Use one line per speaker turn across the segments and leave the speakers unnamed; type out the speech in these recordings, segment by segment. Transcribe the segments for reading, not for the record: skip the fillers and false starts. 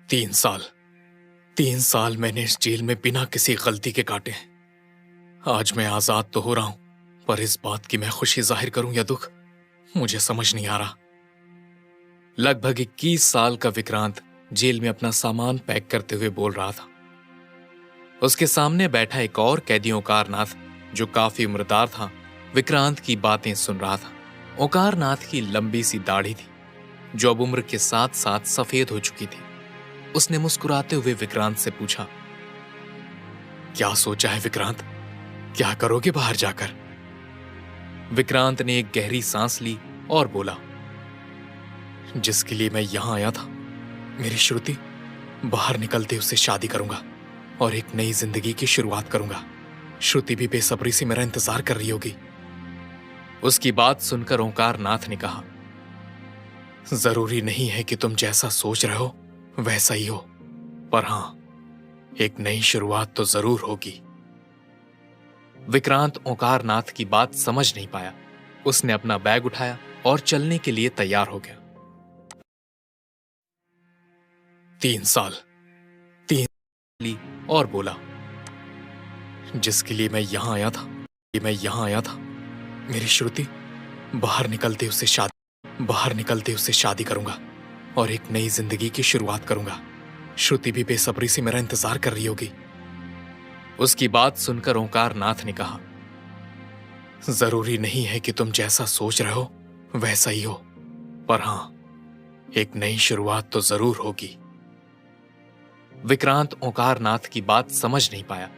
3 साल 3 साल मैंने इस जेल में बिना किसी गलती के काटे हैं। आज मैं आजाद तो हो रहा हूं, पर इस बात की मैं खुशी जाहिर करूं या दुख, मुझे समझ नहीं आ रहा। लगभग 21 साल का विक्रांत जेल में अपना सामान पैक करते हुए बोल रहा था। उसके सामने बैठा एक और कैदी ओंकारनाथ, जो काफी उम्रदार था, विक्रांत की बातें सुन रहा था। ओंकारनाथ की लंबी सी दाढ़ी थी, जो अब उम्र के साथ साथ सफेद हो चुकी थी। उसने मुस्कुराते हुए विक्रांत से पूछा, क्या सोचा है विक्रांत? क्या करोगे बाहर जाकर? विक्रांत ने एक गहरी सांस ली और बोला, जिसके लिए मैं यहां आया था, मेरी श्रुति, बाहर निकलते उससे शादी करूंगा और एक नई जिंदगी की शुरुआत करूंगा। श्रुति भी बेसब्री से मेरा इंतजार कर रही होगी। उसकी बात सुनकर ओंकारनाथ ने कहा, जरूरी नहीं है कि तुम जैसा सोच रहे हो वैसा ही हो, पर हां, एक नई शुरुआत तो जरूर होगी। विक्रांत ओंकारनाथ की बात समझ नहीं पाया। उसने अपना बैग उठाया और चलने के लिए तैयार हो गया। 3 साल ली और बोला, जिसके लिए मैं यहां आया था, मेरी श्रुति, बाहर निकलते उससे शादी करूंगा और एक नई जिंदगी की शुरुआत करूंगा। श्रुति भी बेसब्री से मेरा इंतजार कर रही होगी। उसकी बात सुनकर ओंकारनाथ ने कहा, जरूरी नहीं है कि तुम जैसा सोच रहे हो वैसा ही हो, पर हां, एक नई शुरुआत तो जरूर होगी। विक्रांत ओंकारनाथ की बात समझ नहीं पाया।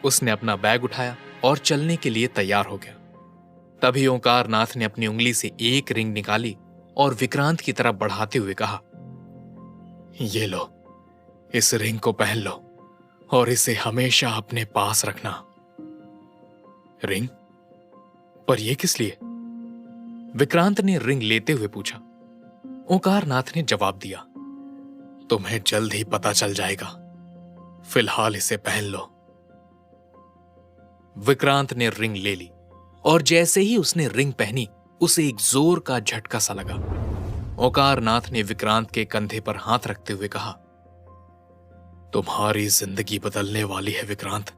उसने अपना बैग उठाया और चलने के लिए तैयार हो गया। तभी ओंकारनाथ ने अपनी उंगली से एक रिंग निकाली और विक्रांत की तरफ बढ़ाते हुए कहा, ये लो, इस रिंग को पहन लो और इसे हमेशा अपने पास रखना। रिंग? पर यह किस लिए? विक्रांत ने रिंग लेते हुए पूछा। ओंकारनाथ ने जवाब दिया, तुम्हें जल्द ही पता चल जाएगा, फिलहाल इसे पहन लो। विक्रांत ने रिंग ले ली और जैसे ही उसने रिंग पहनी, उसे एक जोर का झटका सा लगा। ओंकारनाथ ने विक्रांत के कंधे पर हाथ रखते हुए कहा, तुम्हारी जिंदगी बदलने वाली है विक्रांत।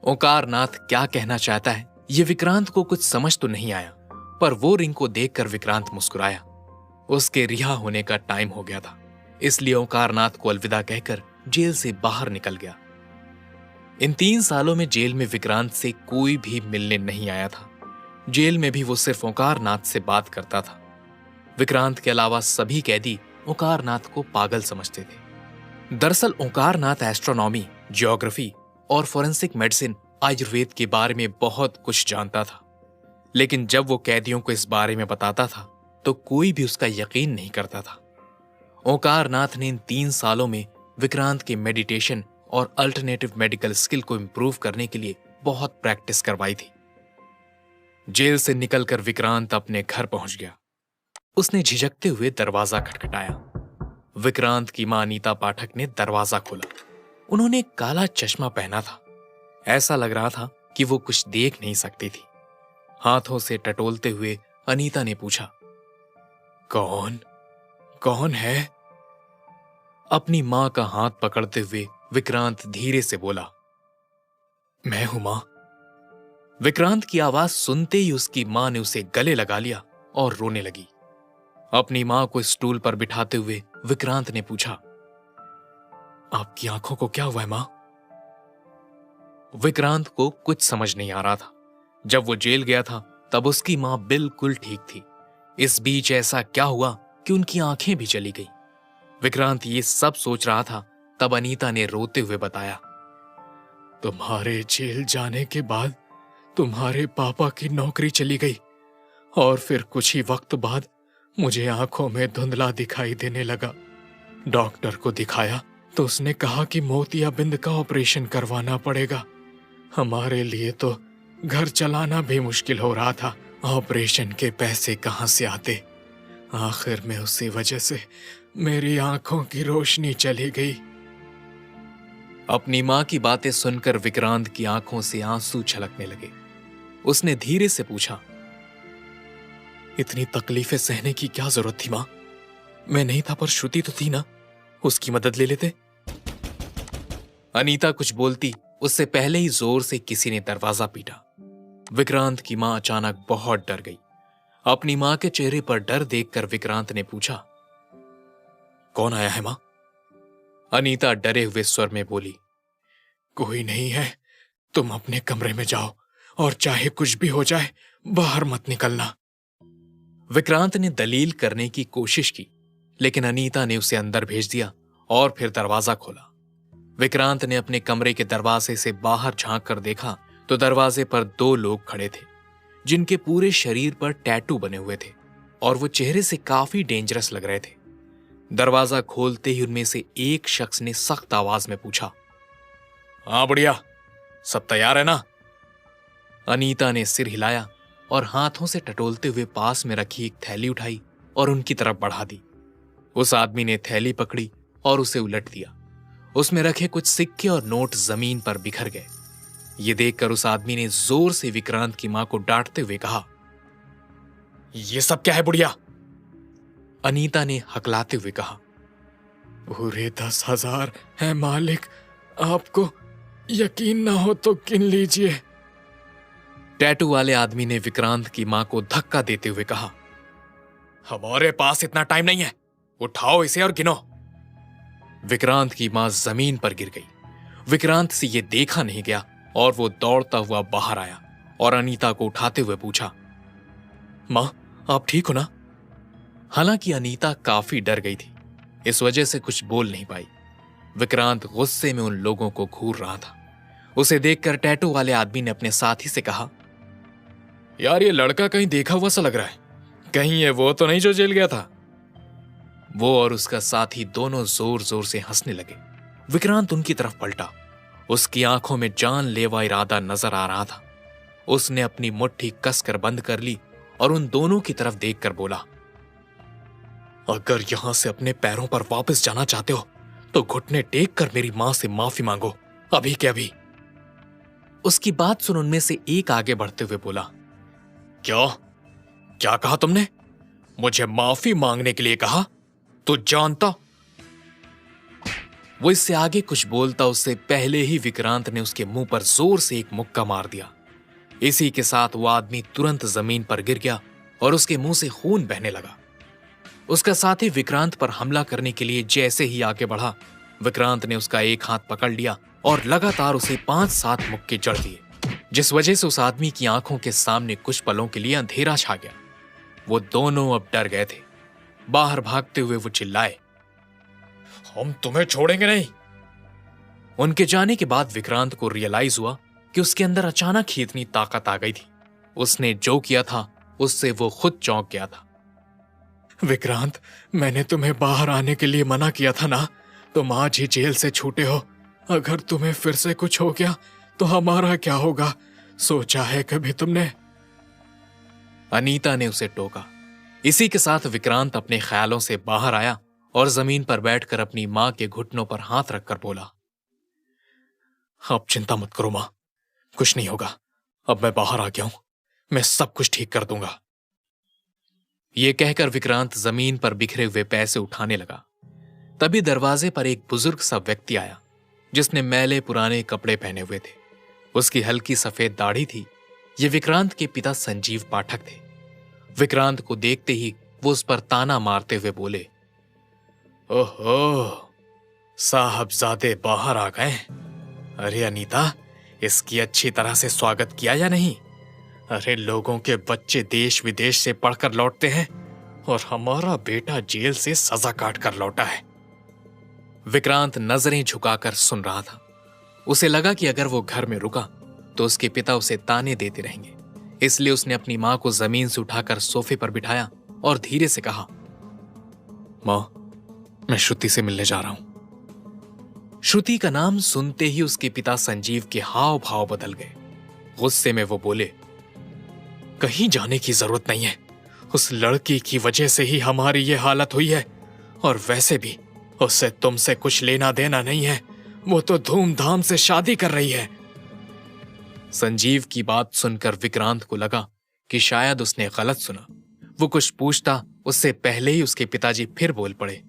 ओंकारनाथ क्या कहना चाहता है, यह विक्रांत को कुछ समझ तो नहीं आया, पर वो रिंग को देखकर विक्रांत मुस्कुराया। उसके रिहा होने का टाइम हो गया था, इसलिए ओंकारनाथ को अलविदा कहकर जेल से बाहर निकल गया। इन 3 सालों में जेल में विक्रांत से कोई भी मिलने नहीं आया था। जेल में भी वो सिर्फ ओंकारनाथ से बात करता था। विक्रांत के अलावा सभी कैदी ओंकारनाथ को पागल समझते थे। दरअसल ओंकारनाथ एस्ट्रोनॉमी, ज्योग्राफी और फोरेंसिक मेडिसिन, आयुर्वेद के बारे में बहुत कुछ जानता था, लेकिन जब वो कैदियों को इस बारे में बताता था तो कोई भी उसका यकीन नहीं करता था। ओंकारनाथ ने इन 3 सालों में विक्रांत के मेडिटेशन और अल्टरनेटिव मेडिकल स्किल को इंप्रूव करने के लिए बहुत प्रैक्टिस करवाई थी। जेल से निकलकर विक्रांत अपने घर पहुंच गया। उसने झिझकते हुए दरवाजा खटखटाया। विक्रांत की मां अनीता पाठक ने दरवाजा खोला। उन्होंने एक काला चश्मा पहना था। ऐसा लग रहा था कि वो कुछ देख नहीं सकती थी। हाथों से टटोलते हुए अनीता ने पूछा, कौन है? अपनी मां का हाथ पकड़ते हुए विक्रांत धीरे से बोला, मैं हूं मां। विक्रांत की आवाज सुनते ही उसकी मां ने उसे गले लगा लिया और रोने लगी। अपनी मां को स्टूल पर बिठाते हुए विक्रांत ने पूछा, आपकी आंखों को क्या हुआ है मां? विक्रांत को कुछ समझ नहीं आ रहा था। जब वो जेल गया था तब उसकी मां बिल्कुल ठीक थी। इस बीच ऐसा क्या हुआ कि उनकी आंखें भी चली गई? विक्रांत ये सब सोच रहा था, तब अनीता ने रोते हुए बताया, तुम्हारे जेल जाने के बाद तुम्हारे पापा की नौकरी चली गई और फिर कुछ ही वक्त बाद मुझे आंखों में धुंधला दिखाई देने लगा। डॉक्टर को दिखाया तो उसने कहा कि मोतियाबिंद का ऑपरेशन करवाना पड़ेगा। हमारे लिए तो घर चलाना भी मुश्किल हो रहा था। ऑपरेशन के पैसे कहां से आते? आखिर में उसी वजह से मेरी आंखों की रोशनी चली गई। अपनी मां की बातें सुनकर विक्रांत की आंखों से आंसू छलकने लगे। उसने धीरे से पूछा, इतनी तकलीफें सहने की क्या जरूरत थी मां? मैं नहीं था पर श्रुति तो थी ना, उसकी मदद ले लेते। अनीता कुछ बोलती उससे पहले ही जोर से किसी ने दरवाजा पीटा। विक्रांत की मां अचानक बहुत डर गई। अपनी मां के चेहरे पर डर देखकर विक्रांत ने पूछा, कौन आया है मां? अनीता डरे हुए स्वर में बोली, कोई नहीं है, तुम अपने कमरे में जाओ और चाहे कुछ भी हो जाए बाहर मत निकलना। विक्रांत ने दलील करने की कोशिश की, लेकिन अनीता ने उसे अंदर भेज दिया और फिर दरवाजा खोला। विक्रांत ने अपने कमरे के दरवाजे से बाहर झांक कर देखा तो दरवाजे पर 2 लोग खड़े थे, जिनके पूरे शरीर पर टैटू बने हुए थे और वो चेहरे से काफी डेंजरस लग रहे थे। दरवाजा खोलते ही उनमें से एक शख्स ने सख्त आवाज में पूछा, हाँ बुढ़िया, सब तैयार है ना? अनीता ने सिर हिलाया और हाथों से टटोलते हुए पास में रखी एक थैली उठाई और उनकी तरफ बढ़ा दी। उस आदमी ने थैली पकड़ी और उसे उलट दिया। उसमें रखे कुछ सिक्के और नोट जमीन पर बिखर गए। ये देखकर उस आदमी ने जोर से विक्रांत की मां को डांटते हुए कहा, ये सब क्या है बुढ़िया? अनीता ने हकलाते हुए कहा, पूरे 10,000 है मालिक, आपको यकीन ना हो तो गिन लीजिए। टैटू वाले आदमी ने विक्रांत की मां को धक्का देते हुए कहा, हमारे पास इतना टाइम नहीं है, उठाओ इसे और गिनो। विक्रांत की मां जमीन पर गिर गई। विक्रांत से यह देखा नहीं गया और वो दौड़ता हुआ बाहर आया और अनीता को उठाते हुए पूछा, मां आप ठीक हो ना? हालांकि अनीता काफी डर गई थी, इस वजह से कुछ बोल नहीं पाई। विक्रांत गुस्से में उन लोगों को घूर रहा था। उसे देखकर टैटू वाले आदमी ने अपने साथी से कहा, यार ये लड़का कहीं देखा हुआ सा लग रहा है, कहीं ये वो तो नहीं जो जेल गया था? वो और उसका साथी दोनों जोर जोर से हंसने लगे। विक्रांत उनकी तरफ पलटा। उसकी आंखों में जानलेवा इरादा नजर आ रहा था। उसने अपनी मुट्ठी कसकर बंद कर ली और उन दोनों की तरफ देखकर बोला, अगर यहां से अपने पैरों पर वापस जाना चाहते हो तो घुटने टेक कर मेरी मां से माफी मांगो, अभी के अभी। उसकी बात सुन उनमें से एक आगे बढ़ते हुए बोला, क्या क्या कहा तुमने? मुझे माफी मांगने के लिए कहा? तू जानता? वो इससे आगे कुछ बोलता उससे पहले ही विक्रांत ने उसके मुंह पर जोर से एक मुक्का मार दिया। इसी के साथ वो आदमी तुरंत जमीन पर गिर गया और उसके मुंह से खून बहने लगा। उसका साथी विक्रांत पर हमला करने के लिए जैसे ही आगे बढ़ा, विक्रांत ने उसका एक हाथ पकड़ लिया और लगातार उसे 5-7 मुक्के जड़ दिए, जिस वजह से उस आदमी की आंखों के सामने कुछ पलों के लिए अंधेरा छा गया। वो दोनों अब डर गए थे। बाहर भागते हुए वो चिल्लाए, हम तुम्हें छोड़ेंगे नहीं। उनके जाने के बाद विक्रांत को रियलाइज हुआ कि उसके अंदर अचानक ही इतनी ताकत आ गई थी। उसने जो किया था उससे वो खुद चौंक गया था। विक्रांत, मैंने तुम्हें बाहर आने के लिए मना किया था ना, तुम आज ही जेल से छूटे हो। अगर तुम्हें फिर से कुछ हो गया तो हमारा क्या होगा, सोचा है कभी तुमने? अनीता ने उसे टोका। इसी के साथ विक्रांत अपने ख्यालों से बाहर आया और जमीन पर बैठकर अपनी मां के घुटनों पर हाथ रखकर बोला, आप चिंता मत करो मां, कुछ नहीं होगा। अब मैं बाहर आ गया हूं, मैं सब कुछ ठीक कर दूंगा। यह कहकर विक्रांत जमीन पर बिखरे हुए पैसे उठाने लगा। तभी दरवाजे पर एक बुजुर्ग सा व्यक्ति आया, जिसने मैले पुराने कपड़े पहने हुए थे। उसकी हल्की सफेद दाढ़ी थी। ये विक्रांत के पिता संजीव पाठक थे। विक्रांत को देखते ही वो उस पर ताना मारते हुए बोले, ओहो, साहबजादे बाहर आ गए। अरे अनीता, इसकी अच्छी तरह से स्वागत किया या नहीं? अरे लोगों के बच्चे देश विदेश से पढ़कर लौटते हैं और हमारा बेटा जेल से सजा काट कर लौटा है। विक्रांत नजरें झुकाकर सुन रहा था। उसे लगा कि अगर वो घर में रुका तो उसके पिता उसे ताने देते रहेंगे, इसलिए उसने अपनी मां को जमीन से उठाकर सोफे पर बिठाया और धीरे से कहा, मां, मैं श्रुति से मिलने जा रहा हूं। श्रुति का नाम सुनते ही उसके पिता संजीव के हाव भाव बदल गए। गुस्से में वो बोले, कहीं जाने की जरूरत नहीं है, उस लड़की की वजह से ही हमारी ये हालत हुई है, और वैसे भी उससे तुमसे कुछ लेना देना नहीं है, वो तो धूमधाम से शादी कर रही है। संजीव की बात सुनकर विक्रांत को लगा कि शायद उसने गलत सुना। वो कुछ पूछता उससे पहले ही उसके पिताजी फिर बोल पड़े,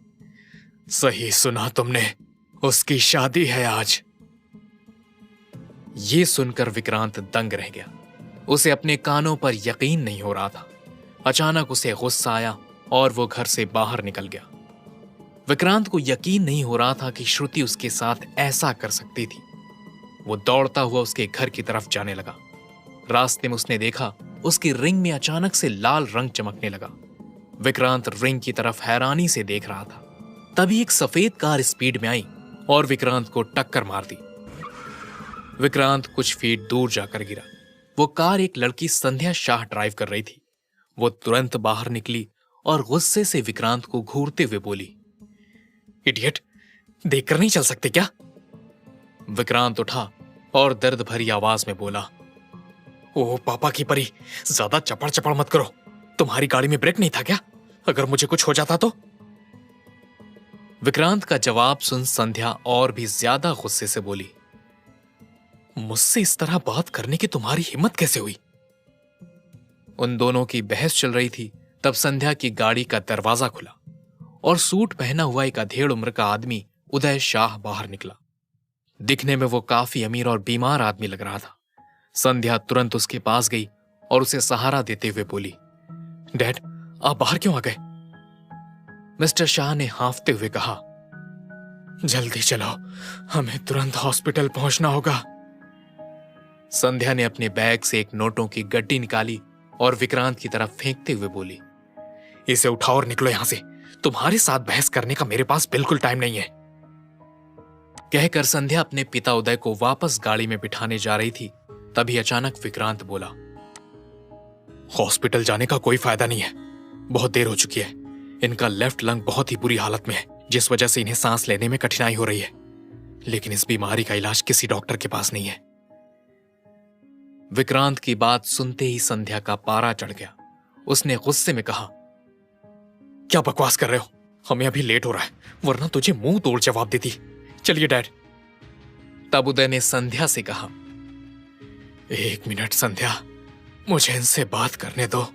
सही सुना तुमने, उसकी शादी है आज। ये सुनकर विक्रांत दंग रह गया। उसे अपने कानों पर यकीन नहीं हो रहा था। अचानक उसे गुस्सा आया और वो घर से बाहर निकल गया। विक्रांत को यकीन नहीं हो रहा था कि श्रुति उसके साथ ऐसा कर सकती थी। वो दौड़ता हुआ उसके घर की तरफ जाने लगा। रास्ते में उसने देखा उसकी रिंग में अचानक से लाल रंग चमकने लगा। विक्रांत रिंग की तरफ हैरानी से देख रहा था। तभी एक सफेद कार स्पीड में आई और विक्रांत को टक्कर मार दी। विक्रांत कुछ फीट दूर जाकर गिरा। वो कार एक लड़की संध्या शाह ड्राइव कर रही थी। वो तुरंत बाहर निकली और गुस्से से विक्रांत को घूरते हुए बोली, इडियट, देखकर नहीं चल सकते क्या? विक्रांत उठा और दर्द भरी आवाज में बोला, ओह पापा की परी, ज्यादा चपड़ चपड़ मत करो। तुम्हारी गाड़ी में ब्रेक नहीं था क्या? अगर मुझे कुछ हो जाता तो? विक्रांत का जवाब सुन संध्या और भी ज्यादा गुस्से से बोली, मुझसे इस तरह बात करने की तुम्हारी हिम्मत कैसे हुई? उन दोनों की बहस चल रही थी, तब संध्या की गाड़ी का दरवाजा खुला और सूट पहना हुआ एक अधेड़ उम्र का आदमी उदय शाह बाहर निकला। दिखने में वो काफी अमीर और बीमार आदमी लग रहा था। संध्या तुरंत उसके पास गई और उसे सहारा देते हुए बोली, डैड, आप बाहर क्यों आ गए? मिस्टर शाह ने हांफते हुए कहा, जल्दी चलो, हमें तुरंत हॉस्पिटल पहुंचना होगा। संध्या ने अपने बैग से एक नोटों की गड्डी निकाली और विक्रांत की तरफ फेंकते हुए बोली, इसे उठाओ और निकलो यहां से। तुम्हारे साथ बहस करने का मेरे पास बिल्कुल टाइम नहीं है। कहकर संध्या अपने पिता उदय को वापस गाड़ी में बिठाने जा रही थी। तभी अचानक विक्रांत बोला, हॉस्पिटल जाने का कोई फायदा नहीं है, बहुत देर हो चुकी है। इनका लेफ्ट लंग बहुत ही बुरी हालत में है, जिस वजह से इन्हें सांस लेने में कठिनाई हो रही है। लेकिन इस बीमारी का इलाज किसी डॉक्टर के पास नहीं है। विक्रांत की बात सुनते ही संध्या का पारा चढ़ गया। उसने गुस्से में कहा, क्या बकवास कर रहे हो? हमें अभी लेट हो रहा है, वरना तुझे मुंह तोड़ जवाब देती। चलिए डैड। तब उदय ने संध्या से कहा, एक मिनट संध्या, मुझे इनसे बात करने दो।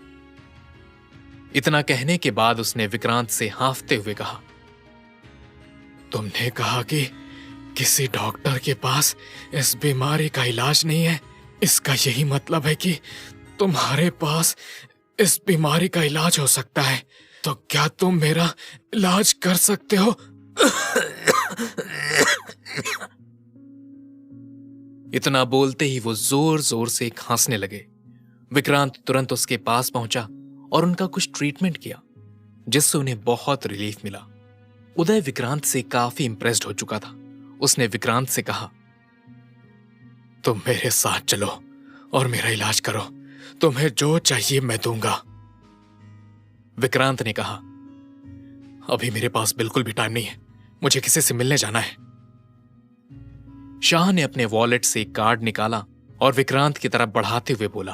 इतना कहने के बाद उसने विक्रांत से हांफते हुए कहा, तुमने कहा कि किसी डॉक्टर के पास इस बीमारी का इलाज नहीं है। इसका यही मतलब है कि तुम्हारे पास इस बीमारी का इलाज हो सकता है, तो क्या तुम मेरा इलाज कर सकते हो? इतना बोलते ही वो जोर जोर से खांसने लगे। विक्रांत तुरंत उसके पास पहुंचा और उनका कुछ ट्रीटमेंट किया, जिससे उन्हें बहुत रिलीफ मिला। उदय विक्रांत से काफी इंप्रेस्ड हो चुका था। उसने विक्रांत से कहा, तुम मेरे साथ चलो और मेरा इलाज करो। तुम्हें जो चाहिए मैं दूंगा। विक्रांत ने कहा, अभी मेरे पास बिल्कुल भी टाइम नहीं है, मुझे किसी से मिलने जाना है। शाह ने अपने वॉलेट से एक कार्ड निकाला और विक्रांत की तरफ बढ़ाते हुए बोला,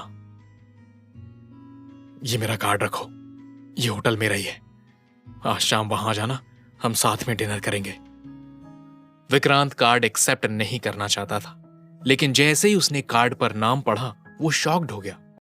ये मेरा कार्ड रखो, ये होटल मेरा ही है। आज शाम वहां जाना, हम साथ में डिनर करेंगे। विक्रांत कार्ड एक्सेप्ट नहीं करना चाहता था, लेकिन जैसे ही उसने कार्ड पर नाम पढ़ा वो शॉक्ड हो गया।